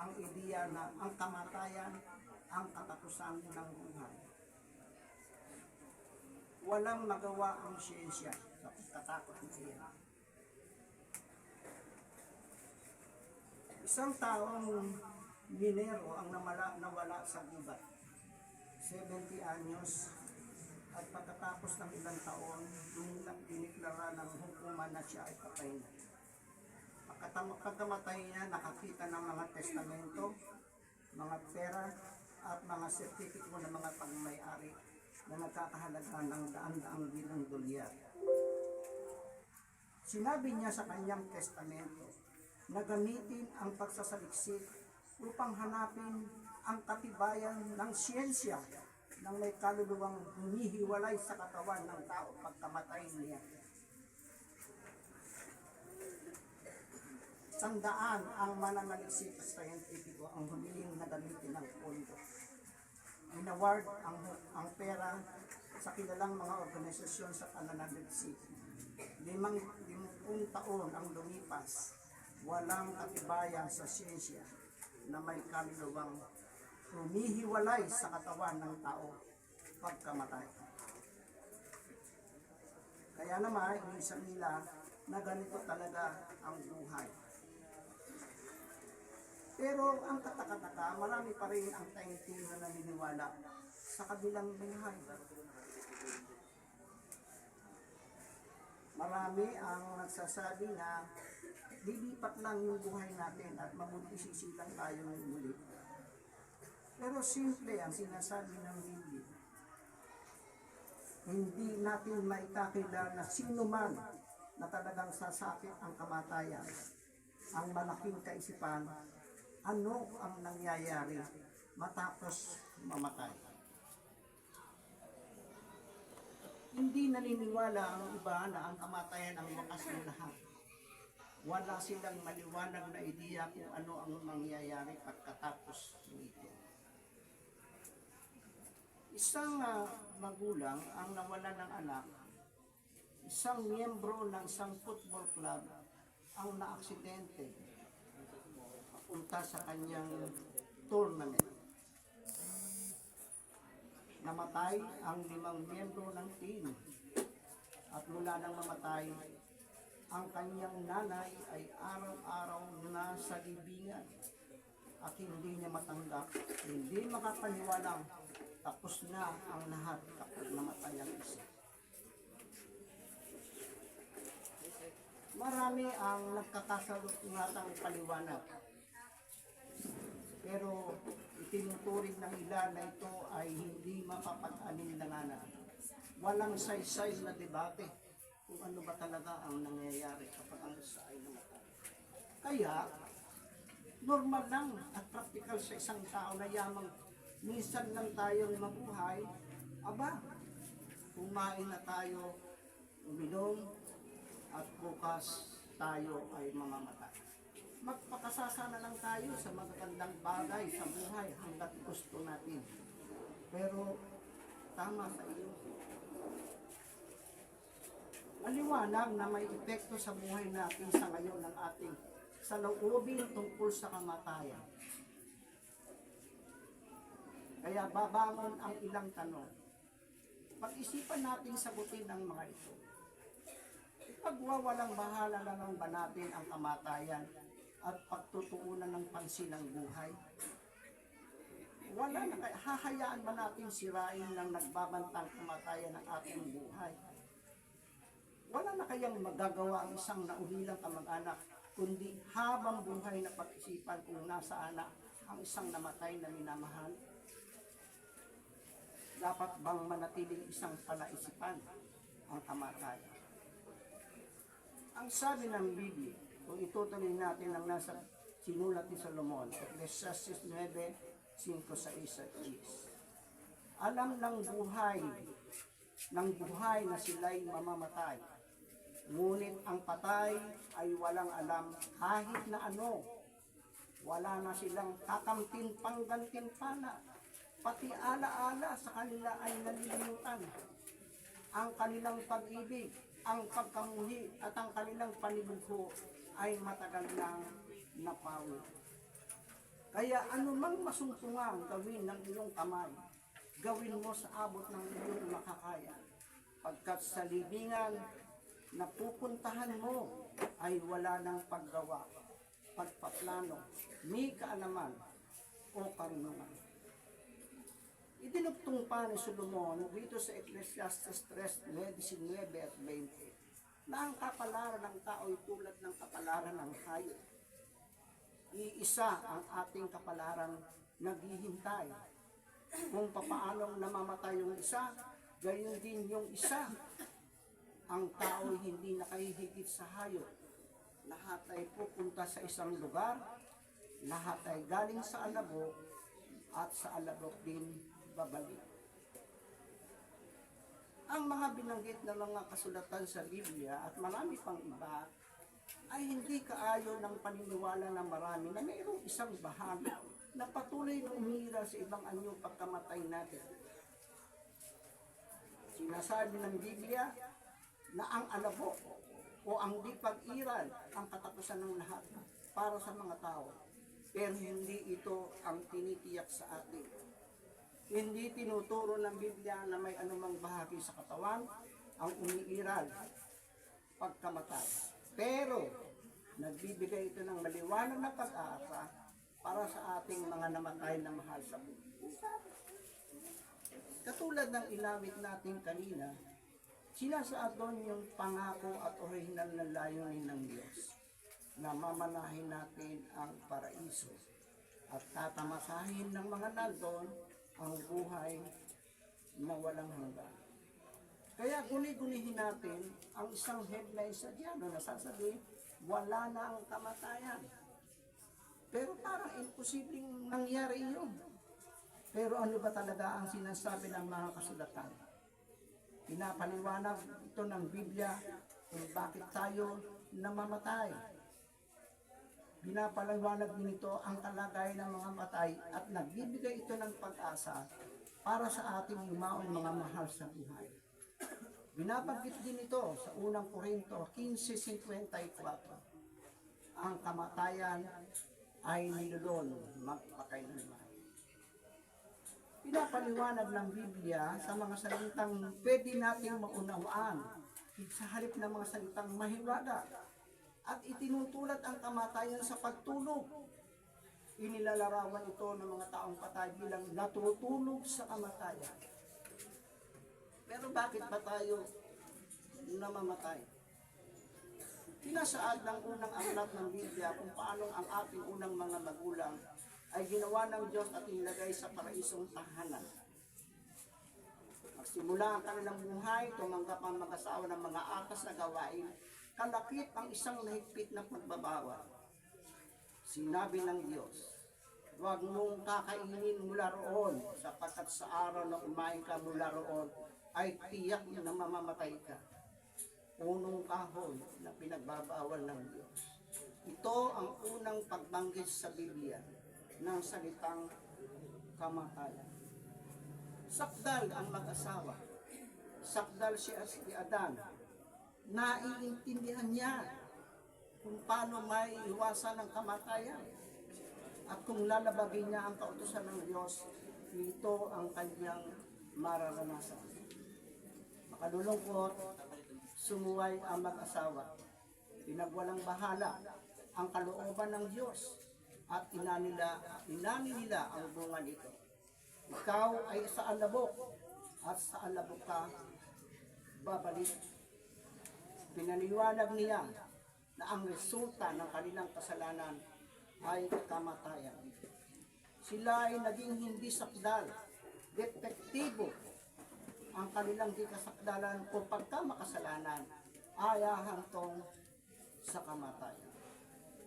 ang ideya na ang kamatayan ang katapusan ng buhay. Walang magawa ang siyensya sa pagkatakot na iyan. Isang taong minero ang nawala sa gubat. 70 anyos at pagkatapos ng ilang taon, nilang diniklara ng hukuman na siya ay patay na. Pagkamatay niya, nakakita ng mga testamento, mga pera, at mga sertipiko ng mga pagmay-ari na nagkakahalaga ng daan-daang bilang dolyar. Sinabi niya sa kanyang testamento na gamitin ang pagsasaliksik upang hanapin ang katibayan ng siyensya ng may kaluluwang humihiwalay sa katawan ng tao pagkamatay niya. 100 ang mananaliksik sa scientifico ang humiling na gamitin ng pondo. Inaward ang pera sa kilalang mga organisasyon sa pananaliksik. 50 taon ang lumipas, walang katibayan sa siyensya na may kaluluwang humihiwalay sa katawan ng tao pagkamatay. Kaya naman, iniisip nila na ganito talaga ang buhay. Pero ang katakataka, marami pa rin ang tainting na naniniwala sa kabilang buhay. Marami ang nagsasabi na lilipat lang yung buhay natin at mabutisisilang tayo ng muli. Pero simple ang sinasabi ng Biblia. Hindi natin maikakilala na sino man na talagang sasakit ang kamatayan. Ang malaking kaisipan, ano ang nangyayari matapos mamatay. Hindi naniniwala ang iba na ang kamatayan ang wakas ng lahat. Wala silang maliwanag na ideya kung ano ang mangyayari pagkatapos nito. Isang magulang ang nawala ng anak, isang miyembro ng isang football club ang naaksidente papunta sa kanyang tournament. Namatay ang 5 miyembro ng team at mula nang mamatay, ang kanyang nanay ay araw-araw nasa libingan at hindi niya matanggap, hindi makapaniwalang tapos na ang lahat kapag namatay ang isa. Marami ang nagkakasalungatang paliwanag. Pero itinuturing ng ilan na ito ay hindi mapapag-alinlanganan. Walang saysay na debate kung ano ba talaga ang nangyayari kapag ang isa ay namatay. Kaya, normal lang at practical sa isang tao na yamang minsan lang tayong mabuhay, aba, kumain na tayo, uminom, at bukas tayo ay mamamatay. Magpakasasa na lang tayo sa magagandang bagay sa buhay hanggat gusto natin. Pero tama sa iyo. Maliwanag na may epekto sa buhay natin sa ngayon ng ating saloobin tungkol sa kamatayan. Kaya babangon ang ilang tanong. Pag-isipan natin sagutin ang mga ito. Ipagwawalang bahala na lang ba natin ang kamatayan at pagtutuunan ng pansin ng buhay? Wala na, hahayaan ba natin sirain ng nagbabantang kamatayan ng ating buhay? Wala na kayang magagawa ang isang naulilang kamag-anak, kundi habang buhay na pag-isipan kung nasaan na ang isang namatay na minamahal? Dapat bang manatiling isang palaisipan ang kamatayan? Ang sabi ng Biblia, kung itutuloy natin ang nasa sinulat ni Solomon, Ecclesiastes 9:5-6, alam ng buhay na sila'y mamamatay, ngunit ang patay ay walang alam kahit na ano. Wala na silang kakamtin panggantimpala, pati alaala sa kanila ay nalilimutan. Ang kanilang pag-ibig, ang pagkamuhi at ang kanilang panibugho ay matagal nang napawi. Kaya anumang masumpungang gawin ng iyong kamay, gawin mo sa abot ng iyong makakaya. Pagkat sa libingan na pupuntahan mo ay wala ng paggawa, pagpaplano, ni kaalaman o karunungan. Idinugtong pa ni Solomon dito sa Ecclesiastes 3:19 at 20 na ang kapalaran ng tao ay tulad ng kapalaran ng hayop. Iisa ang ating kapalaran naghihintay. Kung papaanong namamatay yung isa, gayon din yung isa. Ang tao ay hindi nakahihigit sa hayop. Lahat ay pupunta sa isang lugar, lahat ay galing sa alabok, at sa alabok din babalik. Ang mga binanggit na mga kasulatan sa Biblia at marami pang iba ay hindi kaayon ng paniniwala ng marami na mayroong isang bahagi na patuloy na umira sa ibang anyo pagkamatay natin. Sinasabi ng Biblia na ang alabok o ang di pag-iral ang katapusan ng lahat para sa mga tao. Pero hindi ito ang tinitiyak sa atin. Hindi tinuturo ng Biblia na may anumang bahagi sa katawan ang umiiral pagkamatay. Pero nagbibigay ito ng maliwanag na pag-asa para sa ating mga namatay na mahal sa buhay. Katulad ng inawit natin kanina, sinasaad doon yung pangako at orihinal na layunin ng Diyos na mamanahin natin ang paraiso at tatamasahin ng mga nandun ang buhay na walang hanggan. Kaya guni-gunihin natin ang isang headline sa diyan na sasabihin, wala na ang kamatayan. Pero parang imposibleng nangyari yun. Pero ano ba talaga ang sinasabi ng mga kasulatan? Pinapaliwanag ito ng Biblia kung bakit tayo namamatay. Pinapaliwanag din ito ang kalagayan ng mga matay at nagbibigay ito ng pag-asa para sa ating yumaong mga mahal sa buhay. Binabanggit din ito sa unang Korinto 15:54. Ang kamatayan ay nilulon magpakailanman. Pinapaliwanag ng Biblia sa mga salitang pwede nating maunawaan sa halip ng mga salitang mahiwaga. At itinutulat ang kamatayan sa pagtulog. Inilalarawan ito ng mga taong patay bilang natutulog sa kamatayan. Pero bakit ba tayo namamatay? Tinasaad ng unang aklat ng Biblia kung paano ang ating unang mga magulang ay ginawa ng Diyos at inilagay sa paraisong tahanan. Magsimula ang kanilang buhay, tumanggap ang mag-asawa ng mga atas na gawain, kalakip ang isang nahigpit na pagbabawal. Sinabi ng Diyos, huwag mong kakainin mula roon, sapagkat sa araw na kumain ka mula roon, ay tiyak na mamamatay ka. Unong kahoy na pinagbabawal ng Diyos. Ito ang unang pagbanggit sa Biblia ng salitang kamatayan. Sakdal ang mag-asawa. Sakdal si Adan. Naiintindihan niya kung paano may iwasan ng kamatayan. At kung lalabagin niya ang kautusan ng Diyos, ito ang kanyang mararanasan. Makalulungkot, sumuway ang mag-asawa. Pinagwalang bahala ang kalooban ng Diyos at inani nila ang bunga nito. Ikaw ay sa alabok at sa alabok ka babalik. Pinaniwanag niya na ang resulta ng kanilang kasalanan ay kamatayan. Sila ay naging hindi sakdal, depektibo. Ang kanilang di kasakdalan o pagkamakasalanan ay hahantong sa kamatayan.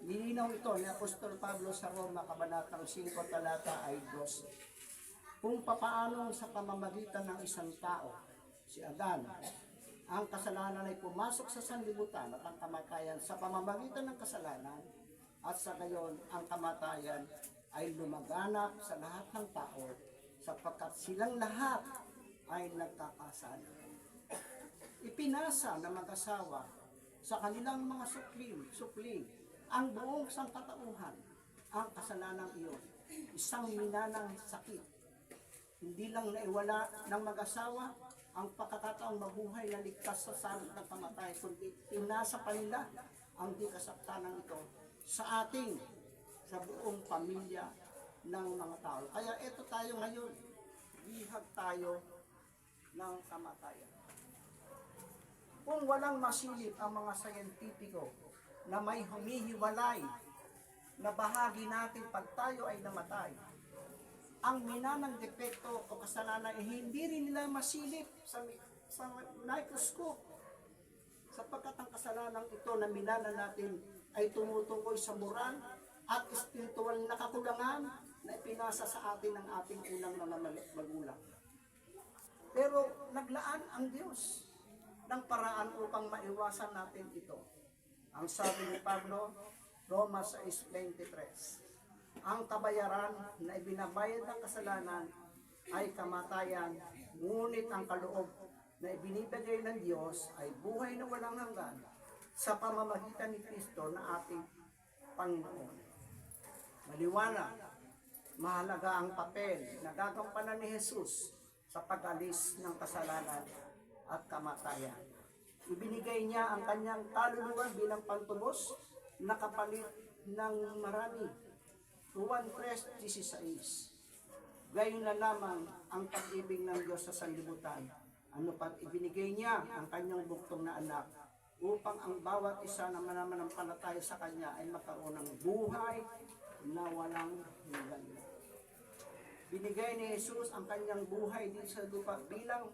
Nilinaw ito ni Apostol Pablo sa Roma, Kabanatang 5, talata ay 12. Kung papaano sa pamamagitan ng isang tao, si Adan, ang kasalanan ay pumasok sa sanlibutan at ang kamatayan sa pamamagitan ng kasalanan, at sa gayon ang kamatayan ay lumaganap sa lahat ng tao sapagkat silang lahat ay nagkakasala. Ipinasa ng mag-asawa sa kanilang mga supling ang buong sangkatauhan ang kasalanang iyon. Isang minanang sakit. Hindi lang naiwala ng mag-asawa ang pagkakataong mabuhay na ligtas sa salot ng pamatay, kundi pinasa pa nila ang di kasaktanang ito sa ating, sa buong pamilya ng mga tao. Kaya ito tayo ngayon, bihag tayo ng kamatayan. Kung walang masilip ang mga sayentipiko na may humihiwalay na bahagi natin pag tayo ay namatay, ang minanang depekto o kasalanan ay hindi rin nila masilip sa microscope, sapagkat ang kasalanan ito na minana natin ay tumutukoy sa moral at espiritual na kakulangan na ipinasa sa atin ng ating unang mga magulang. Pero naglaan ang Diyos ng paraan upang maiwasan natin ito. Ang sabi ni Pablo, Roma 6:23, ang kabayaran na ibinabayad ng kasalanan ay kamatayan, ngunit ang kaloob na ibinibigay ng Diyos ay buhay na walang hanggan sa pamamagitan ni Kristo na ating Panginoon. Maliwanag, mahalaga ang papel na gagampanan ni Jesus sa pag-alis ng kasalanan at kamatayan. Ibinigay niya ang kanyang kaluluwa bilang pantubos na kapalit ng marami. Juan 3:16. Gayon na lamang ang pag-ibig ng Diyos sa sanlibutan. Ano pat ibinigay niya ang kanyang buktong na anak upang ang bawat isa na mananampalataya sa kanya ay magkaroon ng buhay na walang hanggan. Binigay ni Jesus ang kanyang buhay din sa lupa bilang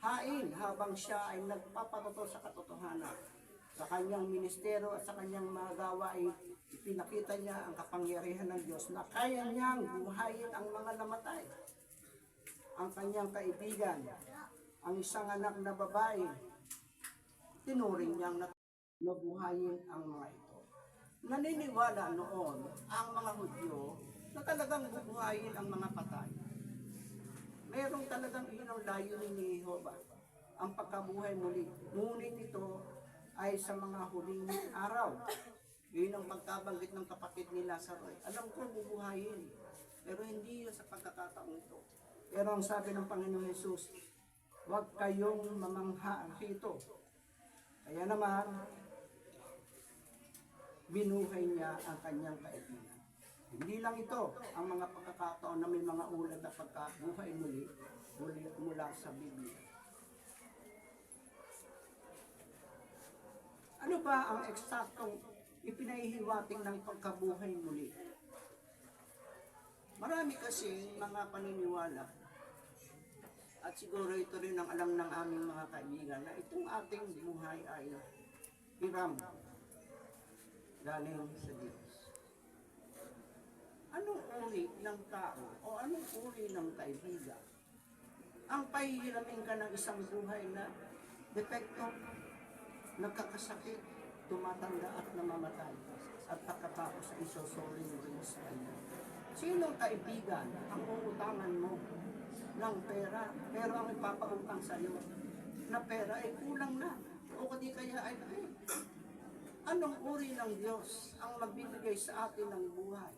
hain habang siya ay nagpapatotoo sa katotohanan. Sa kanyang ministeryo at sa kanyang mga gawa ay ipinakita niya ang kapangyarihan ng Diyos na kaya niyang buhayin ang mga namatay. Ang kanyang kaibigan, ang isang anak na babae, tinuring niyang nabuhayin ang mga ito. Naniniwala noon ang mga Hudyo na talagang bubuhayin ang mga patay. Merong talagang inong layunin ni Jehovah, ang pagkabuhay muli. Ngunit ito ay sa mga huling araw. Yun ang pagkabanggit ng kapatid ni Lazaro. Alam ko bubuhayin, pero hindi yun sa pagkakataong ito. Pero ang sabi ng Panginoon Jesus, huwag kayong mamangha rito. Kaya naman, binuhay niya ang kanyang kaibigan. Hindi lang ito ang mga pagkakataon na may mga ulat na pagkabuhay muli mula sa Biblia. Ano ba ang eksaktong ipinahihiwating ng pagkabuhay muli? Marami kasi mga paniniwala at siguro ito rin ang alam ng aming mga kaibigan na itong ating buhay ay hiram galing sa Diyos. Anong uri ng tao o anong uri ng kaibigan ang pahihiramin ka ng isang buhay na depekto, nagkakasakit, tumatanda at namamatay at pagkatapos ay isosorin mo rin sa kanya? Sinong kaibigan ang uutangan mo ng pera pero ang ipapautang sa iyo na pera ay kulang na o kadi kaya ay anong uri ng Diyos ang magbibigay sa atin ng buhay,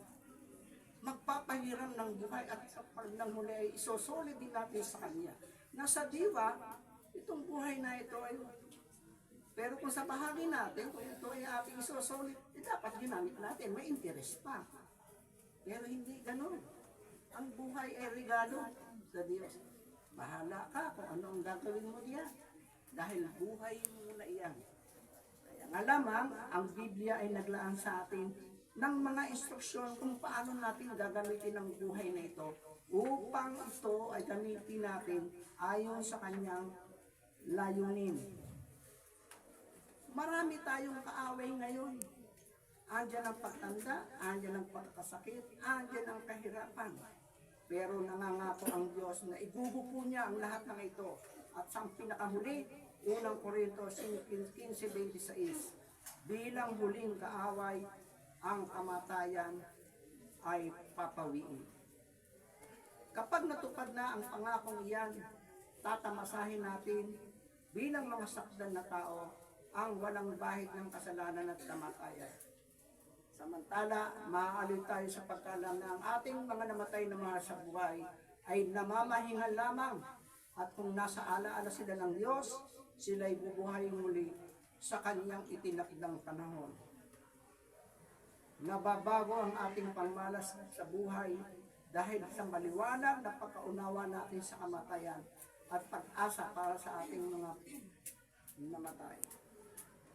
magpapahiram ng buhay at sa paglang muli ay isosolid din natin sa Kanya? Nasa diwa, itong buhay na ito ay, pero kung sa bahagi natin, kung ito ay ating isosolid, dapat ginamit natin, may interest pa. Pero hindi ganun. Ang buhay ay regalo sa Diyos. Bahala ka kung ano ang gagawin mo diyan. Dahil buhay mo na iyan. Kaya nga lamang, ang Biblia ay naglaan sa atin ng mga instruksyon kung paano natin gagamitin ang buhay na ito upang ito ay gamitin natin ayon sa kanyang layunin. Marami tayong kaaway ngayon. Andiyan ang pagtanda, andiyan ang pagkasakit, andiyan ang kahirapan. Pero nangangako ang Diyos na igugupo niya ang lahat ng ito. At sa pinakahuli, unang Korinto 15:26, bilang huling kaaway, ang kamatayan ay papawiin. Kapag natupad na ang pangakong iyan, tatamasahin natin bilang mga sakdal na tao ang walang bahid ng kasalanan at kamatayan. Samantala, maaaliw tayo sa pagkaalam na ang ating mga namatay na mga sa buhay ay namamahinga lamang. At kung nasa alaala sila ng Diyos, sila'y bubuhay muli sa kanyang itinakdang panahon. Nababago ang ating pangmalas sa buhay dahil sa maliwanag na pagkaunawa natin sa kamatayan at pag-asa para sa ating mga namatay.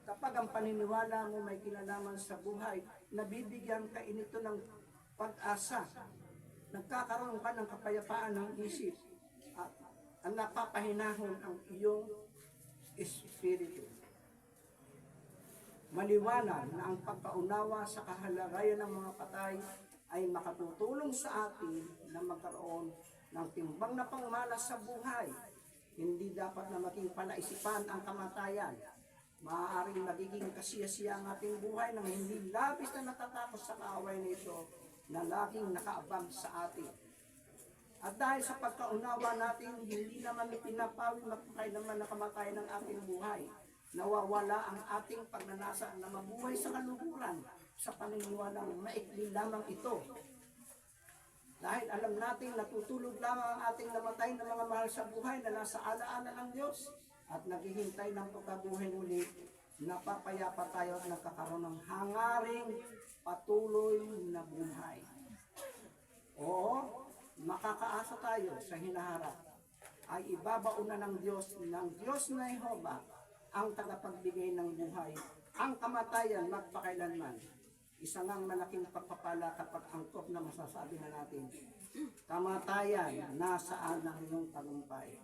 Kapag ang paniniwala mo may kinalaman sa buhay, nabibigyan ka inito ng pag-asa. Nagkakaroon ka ng kapayapaan ng isip at ang napapahinahon ang iyong espiritu. Maliwanag na ang pagkaunawa sa kahalagayan ng mga patay ay makatutulong sa atin na magkaroon ng timbang na pangmalas sa buhay. Hindi dapat na maging palaisipan ang kamatayan. Maaaring magiging kasiyasiya ang ating buhay nang hindi labis na natatakot sa kaaway nito na laging nakaabang sa atin. At dahil sa pagkaunawa natin, hindi naman pinapawi magpakailaman na kamatayan ng ating buhay. Nawawala ang ating pagnanasa na mabuhay sa kaluhuran sa paniniwalang maikli lamang ito. Dahil alam natin natutulog lamang ang ating namatay na mga mahal sa buhay na nasa alaala ng Diyos at naghihintay ng pagkabuhay muli, napapayapa tayo at nagkakaroon ng hangaring patuloy na buhay. Oo, makakaasa tayo sa hinaharap ay ibabauna ng Diyos na Jehova ang tagapagbigay ng buhay, ang kamatayan magpakailanman. Isa ngang malaking pagpapala kapag angkop na masasabi na natin, kamatayan, nasaan ang iyong tagumpay?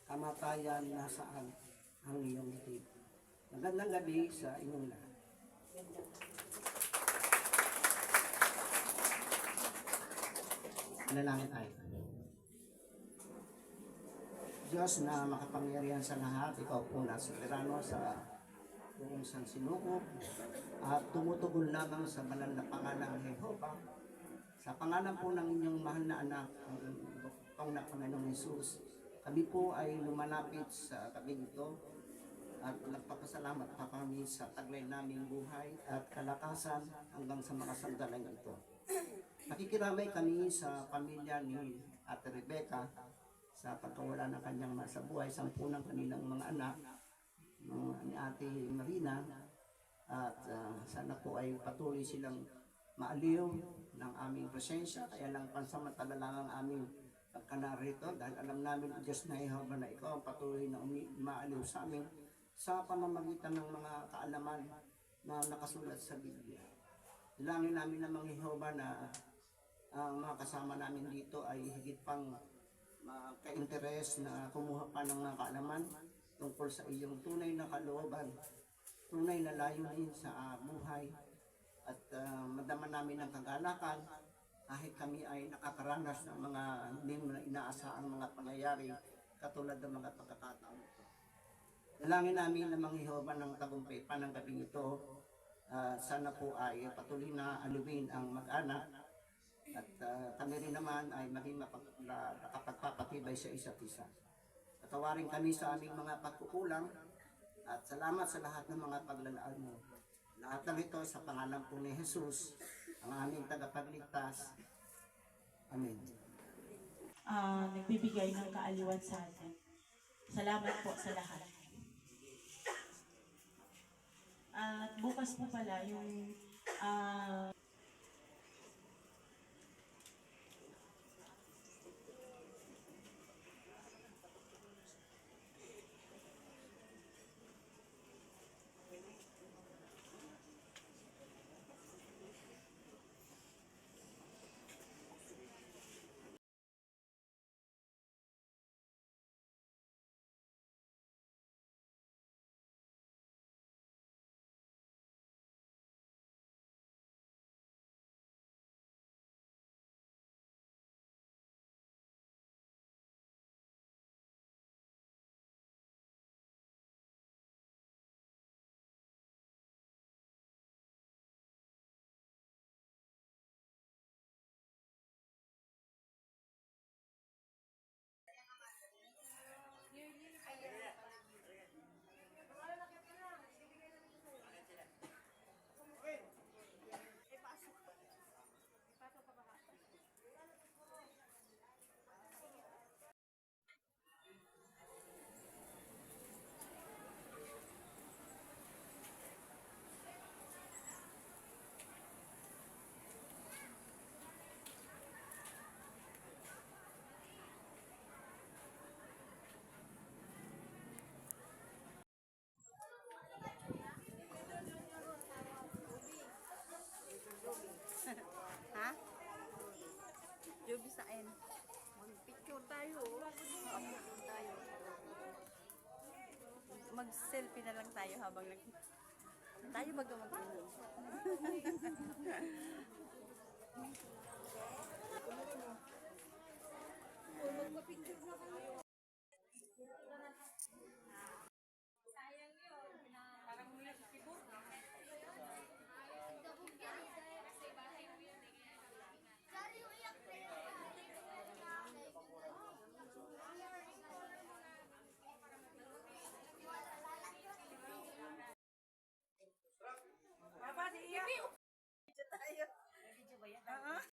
Kamatayan, nasaan ang iyong tib? Magandang gabi sa inyong lahat. Manalangin tayo. Diyos na makapangyarihan sa lahat, ikaw po na soberano sa buong sansinukob at tumutugon lamang sa banal na pangalan ng Jehova. Sa pangalan po ng inyong mahal na anak, ang na Panginoong Jesus, kami po ay lumalapit sa tabing ito at nagpapasalamat pa kami sa taglay naming buhay at kalakasan hanggang sa mga sandalang ito. Nakikiramay kami sa pamilya ni Ate Rebecca sa pagkawala ng kanyang nasa buhay, 10 ng kanilang mga anak, ni Ate Marina, at sana po ay patuloy silang maaliw ng aming presensya, kaya lang pansamantala lang ang aming pagkanarito dahil alam namin, Diyos na Jehova, na ikaw ang patuloy na maaliw sa amin sa pamamagitan ng mga kaalaman na nakasulat sa Biblia. Ilangin namin namang Jehova na ang mga kasama namin dito ay higit pang ka-interes na kumuha pa ng mga kaalaman tungkol sa iyong tunay na kalooban, tunay na layunin sa buhay, at madama namin ang kagalakan kahit kami ay nakakaranas ng mga hindi na inaasahang mga pangyayari katulad ng mga pagkakataon ito. Dalangin namin na mga Jehova ng tagumpay pa ng gabing ito, sana po ay patuloy na aluwin ang mag-anak at kami rin naman ay maging nakapagpapatibay sa isa't isa. Patawarin kami sa aming mga pagkukulang at salamat sa lahat ng mga paglalaan mo. Lahat ng ito sa pangalan po ni Jesus, ang aming tagapagligtas. Amen. Nagbibigay ng kaaliwan sa atin. Salamat po sa lahat. At bukas po pala yung isain. Mag-picture tayo. Mag-picture tayo. Mag-selfie na lang tayo habang tayo baga mag-inom. Papa, di iya. Video tayo. Video ba yan?